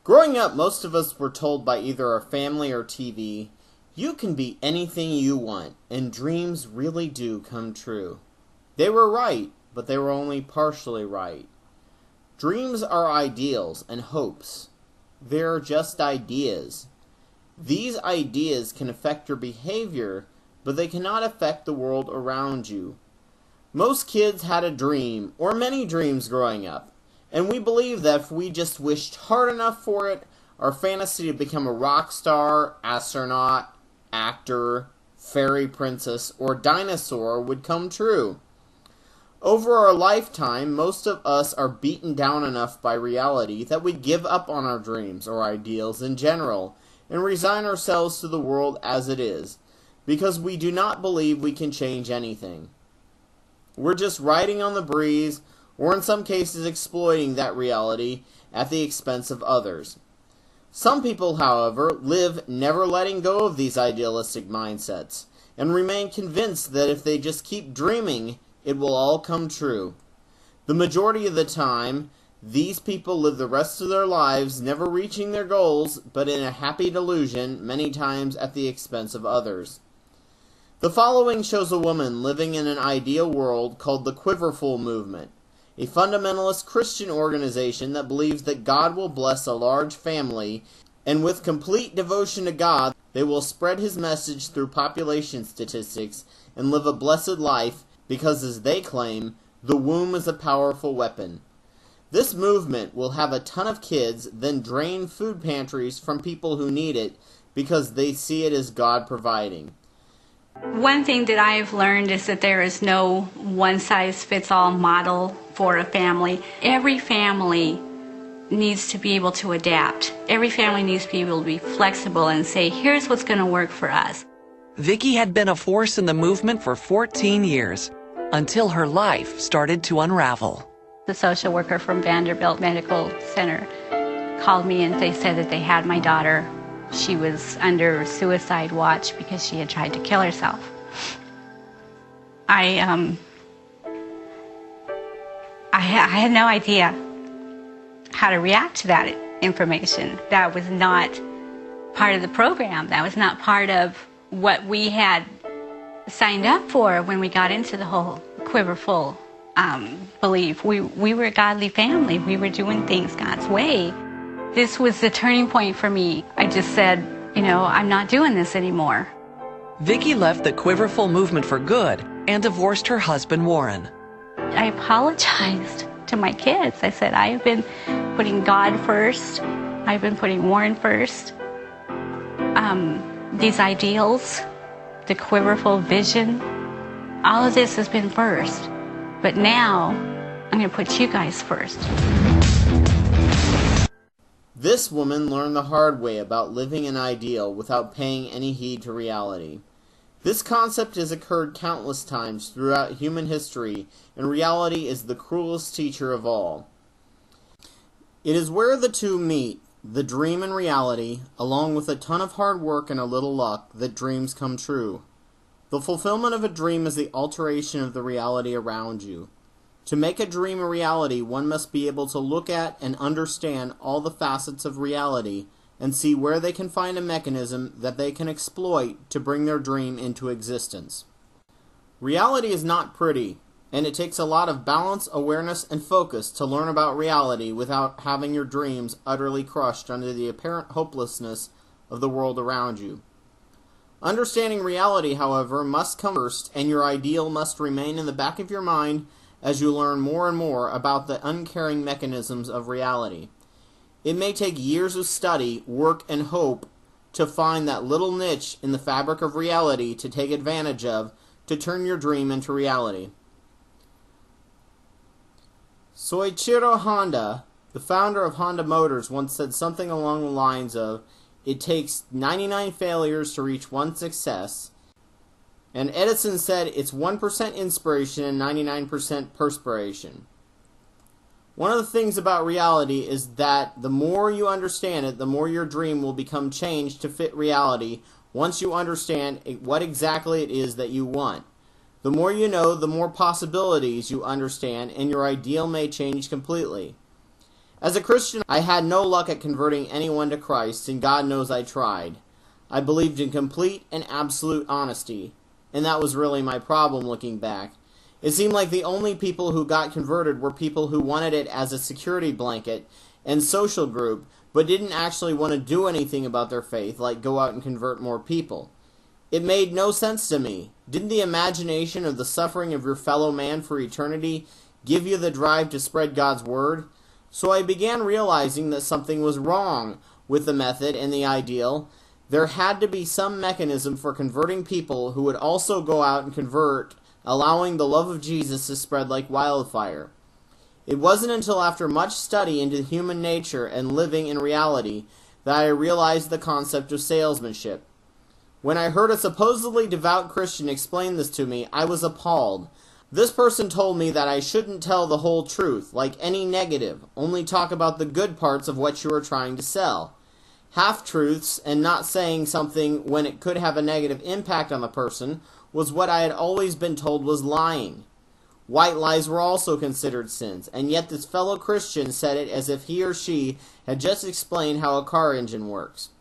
Growing up, most of us were told by either our family or TV, you can be anything you want, and dreams really do come true. They were right, but they were only partially right. Dreams are ideals and hopes. They are just ideas. These ideas can affect your behavior, but they cannot affect the world around you. Most kids had a dream, or many dreams growing up. And we believe that if we just wished hard enough for it, our fantasy to become a rock star, astronaut, actor, fairy princess, or dinosaur would come true. Over our lifetime, most of us are beaten down enough by reality that we give up on our dreams or ideals in general and resign ourselves to the world as it is, because we do not believe we can change anything. We're just riding on the breeze, or in some cases exploiting that reality at the expense of others. Some people, however, live never letting go of these idealistic mindsets, and remain convinced that if they just keep dreaming, it will all come true. The majority of the time, these people live the rest of their lives never reaching their goals, but in a happy delusion, many times at the expense of others. The following shows a woman living in an ideal world called the Quiverful Movement, a fundamentalist Christian organization that believes that God will bless a large family, and with complete devotion to God, they will spread His message through population statistics and live a blessed life because, as they claim, the womb is a powerful weapon. This movement will have a ton of kids, then drain food pantries from people who need it because they see it as God providing. One thing that I've learned is that there is no one-size-fits-all model for a family. Every family needs to be able to adapt. Every family needs to be able to be flexible and say, here's what's going to work for us. Vicki had been a force in the movement for 14 years, until her life started to unravel. The social worker from Vanderbilt Medical Center called me and they said that they had my daughter. She was under suicide watch because she had tried to kill herself. I had no idea how to react to that information. That was not part of the program. That was not part of what we had signed up for when we got into the whole Quiverful belief. We were a godly family. We were doing things God's way. This was the turning point for me. I just said, I'm not doing this anymore. Vicki left the Quiverful movement for good and divorced her husband, Warren. I apologized to my kids. I said, I have been putting God first. I've been putting Warren first. These ideals, the Quiverful vision, all of this has been first. But now, I'm going to put you guys first. This woman learned the hard way about living an ideal without paying any heed to reality. This concept has occurred countless times throughout human history, and reality is the cruelest teacher of all. It is where the two meet, the dream and reality, along with a ton of hard work and a little luck, that dreams come true. The fulfillment of a dream is the alteration of the reality around you. To make a dream a reality, one must be able to look at and understand all the facets of reality and see where they can find a mechanism that they can exploit to bring their dream into existence. Reality is not pretty, and it takes a lot of balance, awareness, and focus to learn about reality without having your dreams utterly crushed under the apparent hopelessness of the world around you. Understanding reality, however, must come first, and your ideal must remain in the back of your mind as you learn more and more about the uncaring mechanisms of reality. It may take years of study, work, and hope to find that little niche in the fabric of reality to take advantage of to turn your dream into reality. Soichiro Honda, the founder of Honda Motors, once said something along the lines of, "It takes 99 failures to reach one success." And Edison said it's 1% inspiration and 99% perspiration. One of the things about reality is that the more you understand it, the more your dream will become changed to fit reality once you understand what exactly it is that you want. The more you know, the more possibilities you understand, and your ideal may change completely. As a Christian, I had no luck at converting anyone to Christ, and God knows I tried. I believed in complete and absolute honesty, and that was really my problem looking back. It seemed like the only people who got converted were people who wanted it as a security blanket and social group, but didn't actually want to do anything about their faith, like go out and convert more people. It made no sense to me. Didn't the imagination of the suffering of your fellow man for eternity give you the drive to spread God's word? So I began realizing that something was wrong with the method and the ideal. There had to be some mechanism for converting people who would also go out and convert, allowing the love of Jesus to spread like wildfire. It wasn't until after much study into human nature and living in reality that I realized the concept of salesmanship. When I heard a supposedly devout Christian explain this to me, I was appalled. This person told me that I shouldn't tell the whole truth, like any negative, only talk about the good parts of what you are trying to sell. Half-truths and not saying something when it could have a negative impact on the person was what I had always been told was lying. White lies were also considered sins, and yet this fellow Christian said it as if he or she had just explained how a car engine works.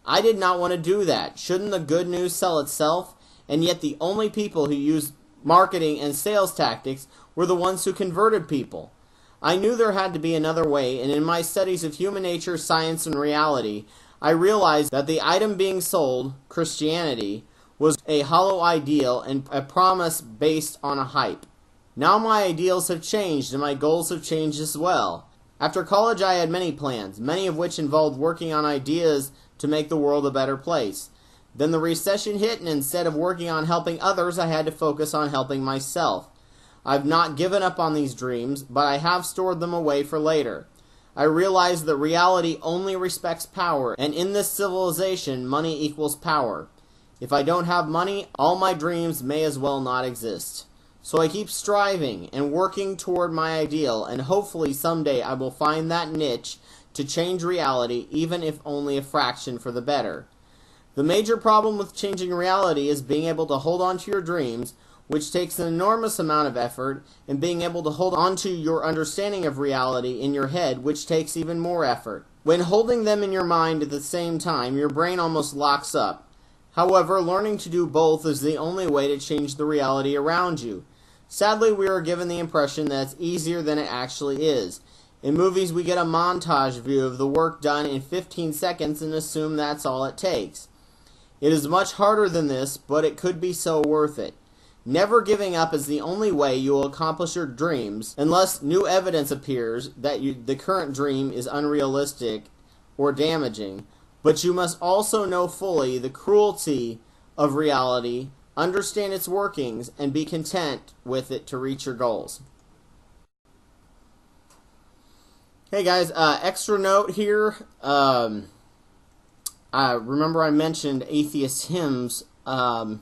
I did not want to do that. Shouldn't the good news sell itself? And yet the only people who used marketing and sales tactics were the ones who converted people. I knew there had to be another way, and in my studies of human nature, science, and reality, I realized that the item being sold, Christianity, was a hollow ideal and a promise based on a hype. Now my ideals have changed and my goals have changed as well. After college I had many plans, many of which involved working on ideas to make the world a better place. Then the recession hit, and instead of working on helping others, I had to focus on helping myself. I've not given up on these dreams, but I have stored them away for later. I realize that reality only respects power, and in this civilization, money equals power. If I don't have money, all my dreams may as well not exist. So I keep striving and working toward my ideal, and hopefully someday I will find that niche to change reality, even if only a fraction for the better. The major problem with changing reality is being able to hold on to your dreams, which takes an enormous amount of effort, and being able to hold on to your understanding of reality in your head, which takes even more effort. When holding them in your mind at the same time, your brain almost locks up. However, learning to do both is the only way to change the reality around you. Sadly, we are given the impression that it's easier than it actually is. In movies, we get a montage view of the work done in 15 seconds and assume that's all it takes. It is much harder than this, but it could be so worth it. Never giving up is the only way you will accomplish your dreams, unless new evidence appears that the current dream is unrealistic or damaging. But you must also know fully the cruelty of reality, understand its workings, and be content with it to reach your goals. Hey guys, extra note here. Remember I mentioned atheist hymns. Well,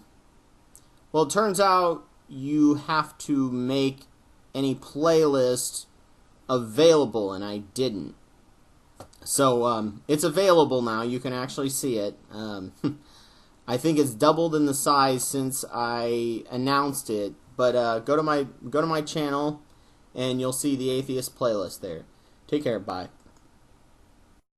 it turns out you have to make any playlist available, and I didn't. So, it's available now. You can actually see it. I think it's doubled in the size since I announced it. But go to my channel, and you'll see the atheist playlist there. Take care. Bye.